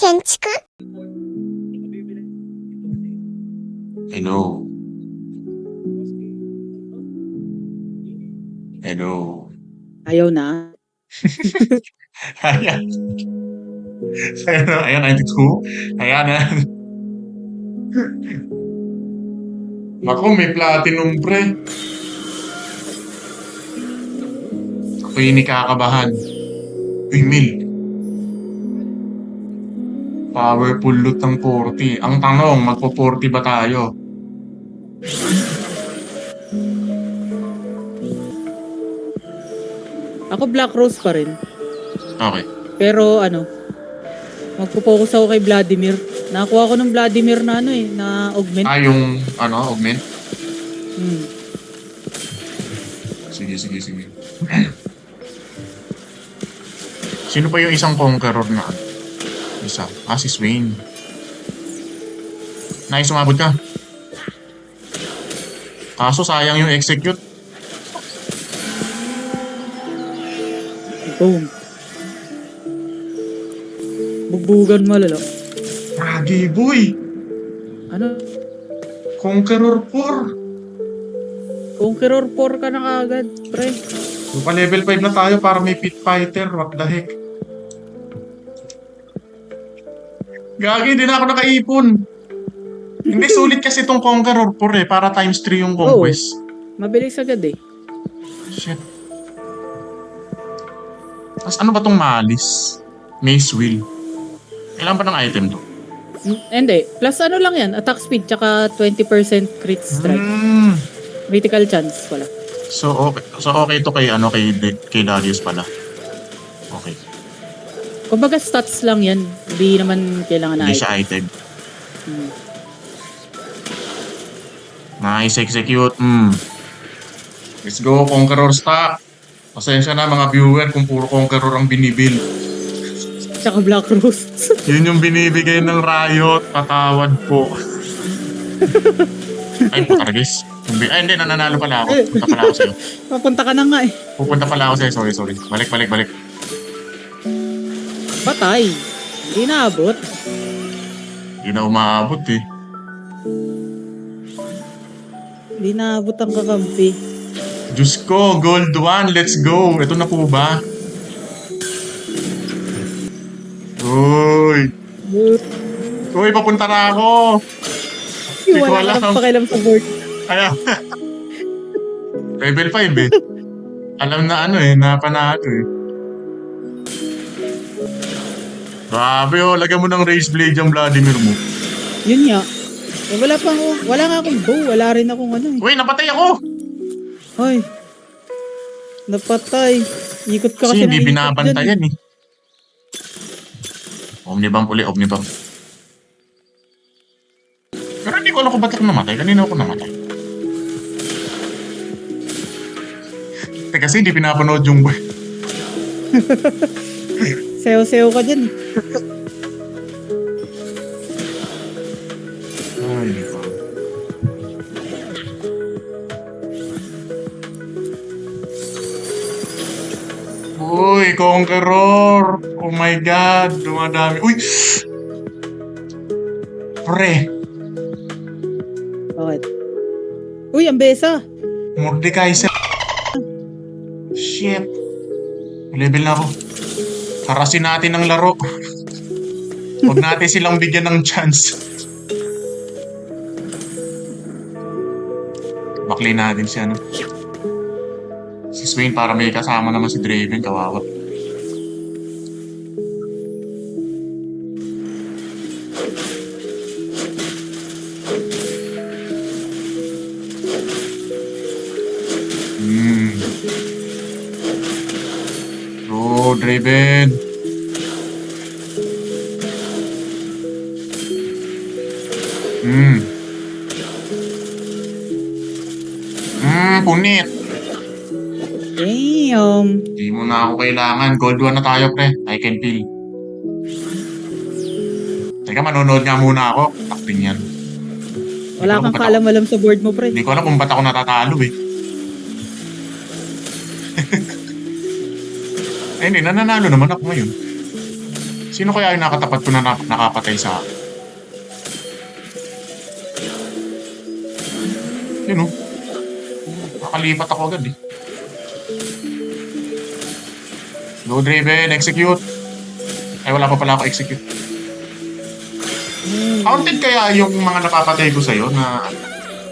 建築 Hello. Hello. Ayaw na. Ayan. Ayan, 92. Ayan, ayan. Naku, may platinum pre. Ako'y nikakabahan. Uy, Mil. Powerful loot ng 40. Ang tanong, magpo-40 ba tayo? Ako Black Rose pa rin. Okay. Pero magpo-focus ako kay Vladimir. Nakakuha ko ng Vladimir na na augment. Yung, augment? Hmm. Sige. Sino pa yung isang conqueror na? Isa. Si Swain. Nice, umabot ka. Kaso sayang yung execute. Boom. Bugbugan malala. Ragi boy! Ano? Conqueror 4! Conqueror 4 ka na kagad, pre. Pa level 5 na tayo para may pit fighter. What the heck? Gagi, hindi na ako nakaipon. Hindi, sulit kasi itong Conqueror 4 para times 3 yung conquest. Mabilis agad eh. Shit. Tapos ano ba tong Malice? Mace Wheel. Kailan pa ng item to? Hindi. Plus lang yan. Attack speed tsaka 20% crit strike. Critical chance wala. So okay to kay kay Darius pala. Okay. Kumbaga stats lang yan. Hindi naman kailangan na Hindi siya item. Nice execute. Let's go, Conqueror stock. Pasensya na mga viewer kung puro Conqueror ang binibil. Tsaka Black Rose. Yun yung binibigay ng Riot. Patawad po. Ay, pakaragis. Ay, hindi. Nananalo pala ako. Punta pala ako sa'yo. Papunta ka na nga eh. Pupunta pala ako sa'yo. Sorry. Balik. Patay. Hindi naabot. Hindi na umaabot eh. Hindi naabot ang kakampi. Diyos ko, Gold 1. Let's go. Ito na po ba? Uy, papunta na ako. Hindi ko Wala alam. ka nang pakialam sa board. Kaya, level 5 eh. Alam na napanalo eh. Grabe lagyan mo ng Raze Blade yung Vladimir mo. Yun nga. Eh, wala nga akong bow. Wala rin akong eh. Uy, napatay ako! Ay. Napatay. Ikot ka Kasi kasi hindi ng ikot binabantayan dyan, eh. Omnibang Pero hindi ko alam kung ba't ako namatay. Kanina ako namatay. Kasi hindi pinapanood yung boy. Seo-seo ka dyan. Ay, di ba? Uy, Conqueror! Oh my God! Dumadami. Uy! Pre! Bakit? Uy, ang besa. Mordecai sir. Shit. Level na ako. Harasin natin ang laro. Huwag natin silang bigyan ng chance. Baklay natin siya, Si Swain para may kasama naman si Draven, kawawa. Oh, Draven. Punit. Damn. Hindi mo na ako kailangan. Gold 1 na tayo, pre. I can feel. Teka, manonood nga muna ako. Takpin yan. Wala kang kaalam-alam sa board mo, pre. Hindi ko alam kung ba't ako natatalo eh. Ay, hindi. Nananalo naman ako ngayon. Sino kaya yung nakatapat ko na nakapatay sa akin? Yun oh. Nakalipat ako agad eh. Go Draven, execute. Ay, wala pa pala ako execute. Counted kaya yung mga napapatay ko sa'yo na...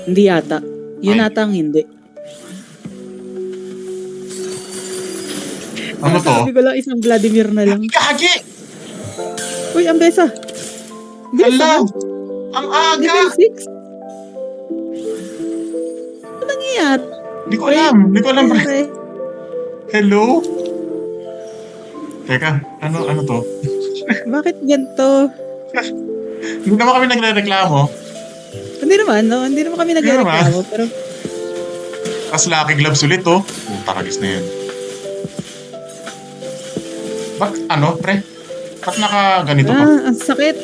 Hindi yata. Yun Ay. ata ang hindi. Ano to? Sabi ko lang isang Vladimir na lang. Gagi! Uy, ang besa. Hala! Ang aga! Level 6? Ano nangyayari? Hindi ko alam. Hindi ko alam. Pre. Hello? Teka, ano to? Bakit ganito? Hindi naman kami nagre-reklamo. Hindi naman, no? Hindi naman kami nagreklamo. Pero Tapos Lucky Gloves ulit, oh. Taragis na yan. Ba't, pre? Ba't naka-ganito pa? ang sakit.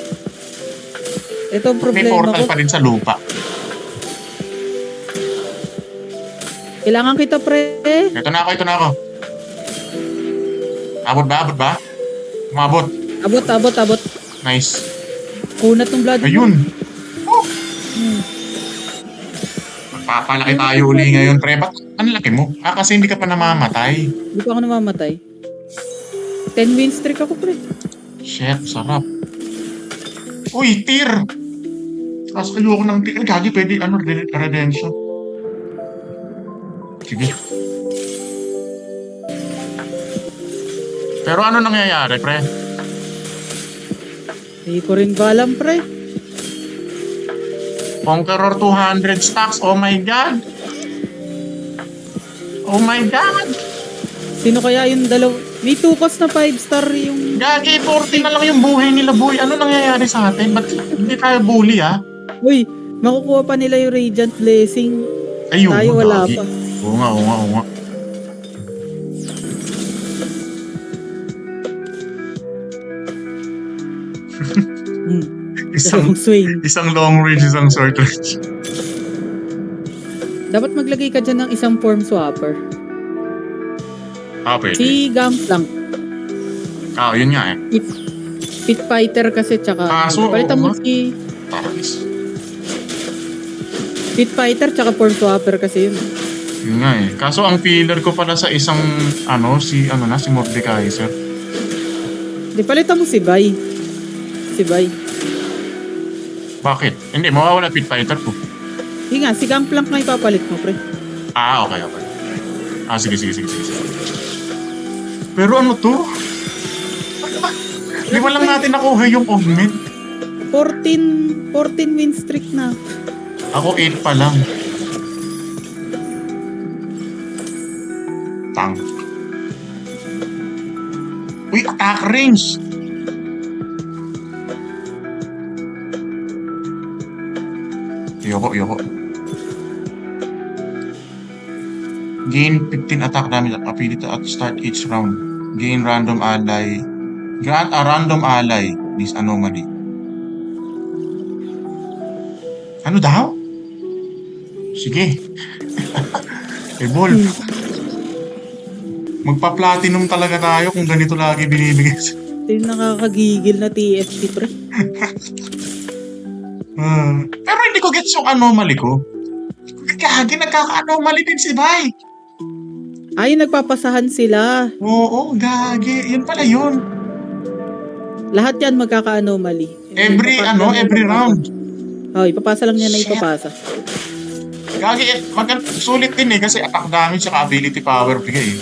Ito ang May problema portal ko. pa rin sa lupa. Kailangan kita, pre. Ito na ako. Abot ba? Umabot. Abot. Nice. Kunat ng blood. Ayun. Oh. Magpapalaki tayo uli ngayon, pre. Ba't ang laki mo? Kasi hindi ka pa namamatay. Hindi pa ako namamatay. 10 win streak ako, pre. Shit, sarap. Uy, tier! Tapos ayoko ng tier. Gagi, pwede, redemption. Sige. Pero ano nangyayari, pre? Hindi ko rin ba alam, pre. Conqueror 200 stacks, oh my god! Oh my god! Sino kaya yung dalaw? May 2 cost na 5 star yung... Gagi, 40 na lang yung buhay nila, boy. Ano nangyayari sa atin? Ba't hindi tayo bully, ha? Uy, makukuha pa nila yung Radiant Blessing. Ayun, Tayo wala gagi. pa. Oo nga. Dalawang swing. Isang long range, isang short range. Dapat maglagay ka dyan ng isang form swapper. Pwede. Si Gangplank. Yun nga eh. Pit Fighter kasi tsaka... Kaso, palitan mo oo nga. si Taragis. Pit Fighter tsaka form swapper kasi yun. Yun nga eh. Kaso ang filler ko pala sa isang, si Mordekaiser. Di palitan mo si Bai. Bakit? Hindi, mawawala pit fighter ko. Hindi nga, si Gangplank na ipapalit mo, pre. Okay. Sige. Pero ano to? Di ba lang natin nakuha yung augment? 14 win streak na. Ako 8 pa lang. Tang. Uy, attack range! Yoko. Gain 15 attack damage ability at start each round. Gain random ally. Grant a random ally this anomaly. Ano daw? Sige. Evolve. Magpa-platinum talaga tayo kung ganito lagi binibigay. Ito yung nakakagigil na TFT, pre. Pero hindi ko gets yung anomaly ko. Gagi, nagkaka-anomaly din si Bai. Ay, nagpapasahan sila. Oo, gagi. Yun pala yun. Lahat yan magkaka-anomaly. Every round. Oh, ipapasa lang niya na ipapasa. Gagi, sulit din eh kasi attack damage at ability power bigay eh.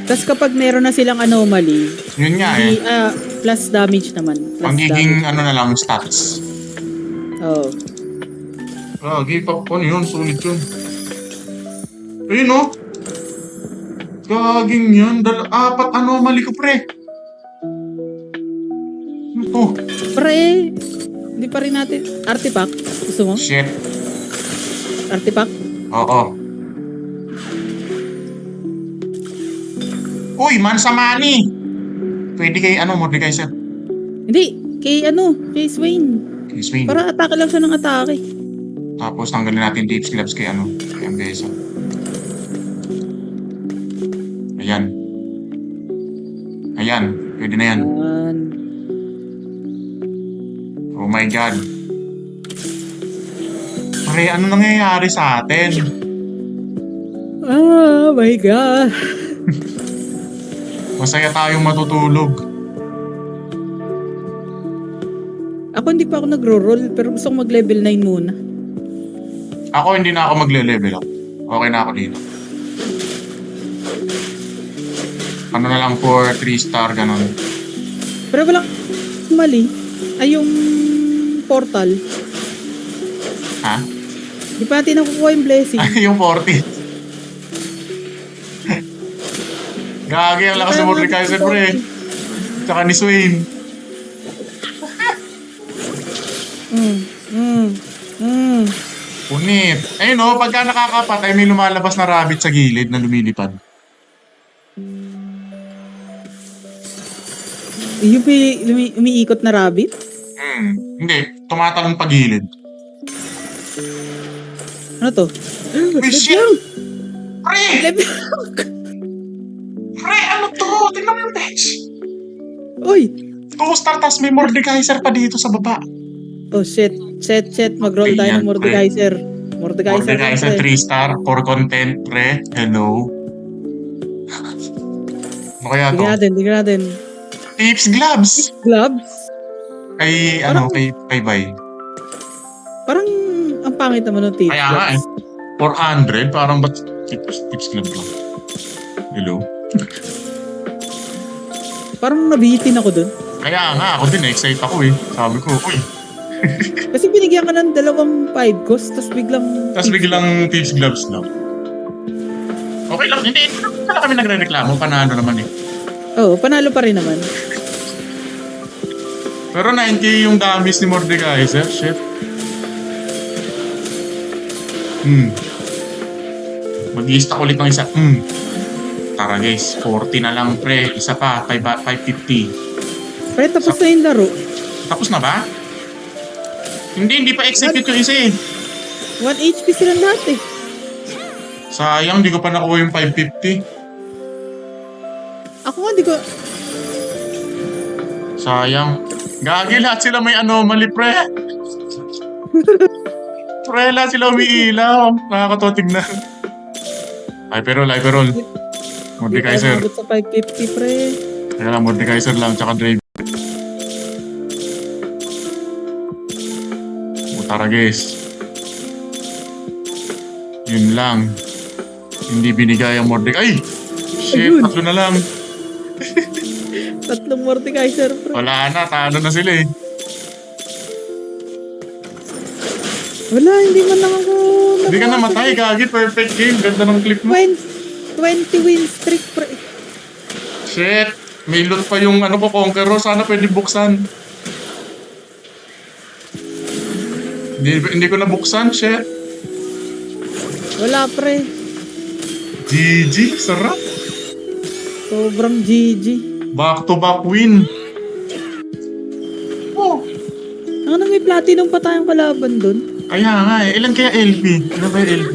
Tapos kapag meron na silang anomaly, Yun nga eh. plus damage naman. Pangiging na lang stats. Oh. Gagi, ano yun, sulit yun. Ayun oh. Gaging yan, 4 anomaly ko pre. Ano to? Pre, hindi pa rin natin. Artifact, gusto mo? Shit. Artifact? Oo. Uy, Mansa Mani! Pwede kay Mordekaiser. Hindi, kay Swain. Kay Swain. Para atake lang siya ng atake. Tapos tanggalin natin Deep Gloves kay Ambesa. Ayan, pwede na yan. Oh my God. Pre, ano nangyayari sa atin? Oh my God. Masaya tayong matutulog. Ako hindi pa ako nagro-roll, pero gusto kong mag-level 9 muna. Ako hindi na ako magle-level up. Okay na ako dito. Ano na lang for 3 star, ganon. Pero wala mali. Ay, yung portal. Ha? Di pa natin nakukuha yung blessing. Ay, yung 40. Gagi, ang lakas ng Mordekaiser, pre. Tsaka ni Swain. Punit. Ayun o, pagka nakakapatay, may lumalabas na rabbit sa gilid na lumilipad. Yung umiikot na rabbit? Hindi, tumatalon pa gilid. Ano to? Uy, shit! Pre! Pre, ano to? Tingnan mo yung text. Uy! 2 star, tas may Mordekaiser pa dito sa baba. Oh shit. Mag-roll tayo Ayan, ng Mordekaiser. Mordekaiser 3 star for content, pre. Hello. Ano kaya to? Tingnan natin. Tips gloves! Gloves? Kay, Parang- kay Bay. Parang ang pangit naman ng tips. Kaya nga eh. 400, parang ba't tips gloves lang? Hello? Parang nabihitin ako dun. Kaya nga, ako din, excite ako eh. Sabi ko, uy. Kasi binigyan ka ng 2 5 cost, tapos biglang... Tapos biglang tips gloves lang. Okay lang, hindi pala kami nagre-reklamo, panalo naman eh. Oo, panalo pa rin naman. Pero 9K yung damage ni Mordekaiser, shit. Mag-i-stack ulit ng isa. Tara guys, 40 na lang pre. Isa pa, 550. Pre, tapos na yung laro. Tapos na ba? Hindi pa execute yung isa eh. 1 HP silang lahat eh. Sayang, di ko pa nakuha yung 550. Ako nga, di ko... Sayang. Gagi, lahat sila may anomaly, pre. Pre, lahat sila umiilaw. Nakakatawa tignan. Hyperroll. Mordekaiser. Di tayo sa 550, pre. Kaya lang, Mordekaiser lang, tsaka Drive. Tara guys. Yun lang. Hindi binigay ang Mordekaiser. Ay! Shit, Ayun. 3 na lang. 3 Mordekaiser, pre. Wala na, talo na sila eh. Wala, hindi man lang ako... Hindi ka namatay, Gagi. Perfect game. Ganda ng clip mo. 20 win streak, pre. Shit! May loot pa yung ano ko, Conqueror. Sana pwede buksan. Hindi ko nabuksan, shit. Wala, pre. GG, sarap. Sobrang GG. Back-to-back win. Oh, Ano, may platinum pa tayong kalaban dun? kaya nga eh. Ilan kaya LP? Ano ba yung LP?